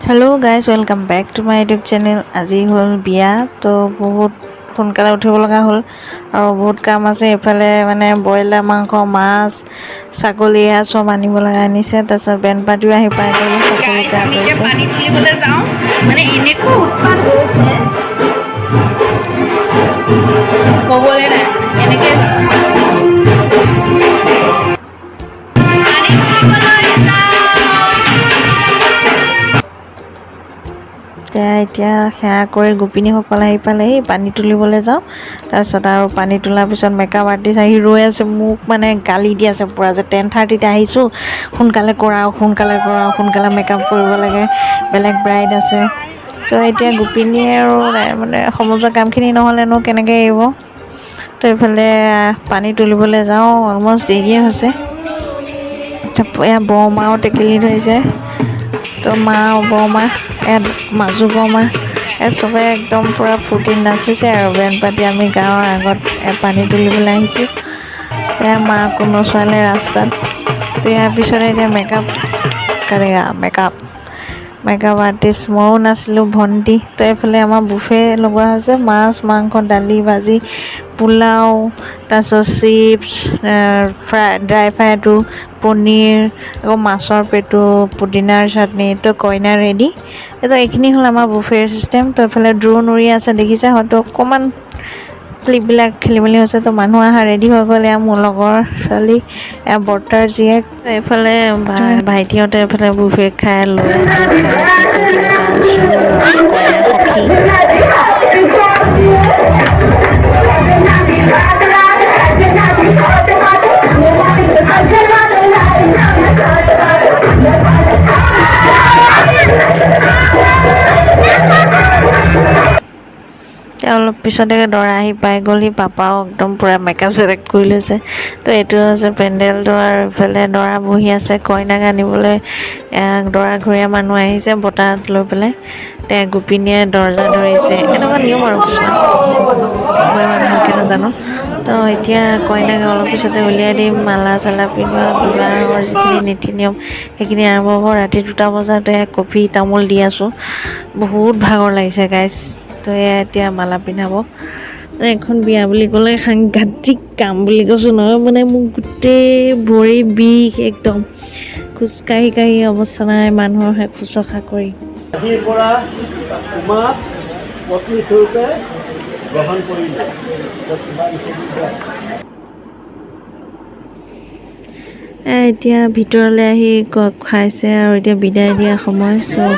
Hello' guys welcome back to my YouTube channel. আজি হ'ল বিয়া, তো বহুত সোনকালে উঠিব লগা হ'ল আৰু বহুত কাম আছে। এইফালে মানে ব্ৰইলাৰ মাংস, মাছ, ছাগলী এয়া চব আনিব লগা আনিছে। তাৰপিছত বেণ্ড পাৰ্টিও আহি পাই গ'ল। গাইজ আমি এতিয়া পানী তুলিবলৈ যাওঁ, মানে এনেকুৱা উৎপাত হৈছে ক'বলৈ নাই। এনেকে এতিয়া সেৱা কৰি গোপিনীসকল আহি পালেহি, পানী তুলিবলৈ যাওঁ। তাৰপিছত আৰু পানী তোলাৰ পিছত মেকআপ আৰ্টিষ্ট আহি ৰৈ আছে, মোক মানে গালি দি আছে পূৰা যে 10:30তে আহিছোঁ, সোনকালে কৰাওক, সোনকালে কৰাওক, সোনকালে মেকআপ কৰিব লাগে, বেলেগ ব্ৰাইড আছে। তো এতিয়া গোপিনীয়ে আৰু মানে সমজুৱা কামখিনি নহ'লেনো কেনেকৈ এৰিব। তো এইফালে পানী তুলিবলৈ যাওঁ, অলমষ্ট দেৰিয়ে হৈছে। এয়া বৰমাও টেকেলি ধৰিছে, তো মা বৰমা, ইয়াত মাজু বৰমা, চবে একদম পূৰা ফূৰ্তিত নাচিছে আৰু বেণ্ড পাৰ্টি। আমি গাঁৱৰ আগত পানী তুলিবলৈ আহিছোঁ। এয়া মা কোনো ছোৱালী ৰাস্তাত। তো ইয়াৰ পিছতে এতিয়া মেকআপ আৰ্টিষ্ট ময়ো নাছিলোঁ, ভণ্টি। তো এইফালে আমাৰ বুফে লগোৱা হৈছে, মাছ, মাংস, দালি, ভাজি, পোলাও, তাৰপিছত চিপছ, ড্ৰাই ফ্ৰাইটো, পনীৰ, আকৌ মাছৰ পেটু, পুদিনাৰ চাটনি। তো কইনা ৰেডি। তো এইখিনি হ'ল আমাৰ বুফেৰ চিষ্টেম। তো এইফালে ড্ৰোন উৰি আছে, দেখিছে হয়তো অকণমান ক্লিপবিলাক খেলি মেলি হৈছে। তো মানুহ অহা ৰেডি হৈ গ'ল। এয়া মোৰ লগৰ ছোৱালী, এয়া বৰ্তাৰ জীয়েক। এইফালে ভাইটিহঁতে এইফালে বুফে খাই লৈ আছে, অলপ পিছতে দৰা আহি পাই গ'লহি। পাপাও একদম পূৰা মেকআপ চেকআপ কৰি লৈছে। তো এইটো হৈছে পেণ্ডেলটো, আৰু ইফালে দৰা বহি আছে। কইনাক আনিবলৈ দৰা ঘৰীয়া মানুহ আহিছে বতাত লৈ পেলাই। গোপিনীয়ে দৰ্জা ধৰিছে, এনেকুৱা নিয়ম আৰু কিছুমান, মই ইমান ভালকৈ নাজানো। তো এতিয়া কইনাক অলপ পিছতে উলিয়াই দিম, মালা চালা পিন্ধোৱা, বিবাহৰ যিখিনি নীতি নিয়ম সেইখিনি আৰম্ভ হ'ব। ৰাতি 2টা বজাতে কফি তামোল দি আছোঁ, বহুত ভাগৰ লাগিছে গাইজ। তো এতিয়া মালা পিন্ধাব। এখন বিয়া বুলি ক'লে সাংঘাতিক কাম বুলি কৈছোঁ নহয়, মানে মোক গোটেই ভৰি বিষ, একদম খোজকাঢ়ি কাঢ়ি অৱস্থা নাই মানুহৰ শুশ্ৰূষা কৰি। আজিৰ পৰা তোমাক পত্নী স্বৰূপে গ্ৰহণ কৰিলে। এতিয়া ভিতৰলৈ আহি খাইছে আৰু এতিয়া বিদায় দিয়া সময়। চ'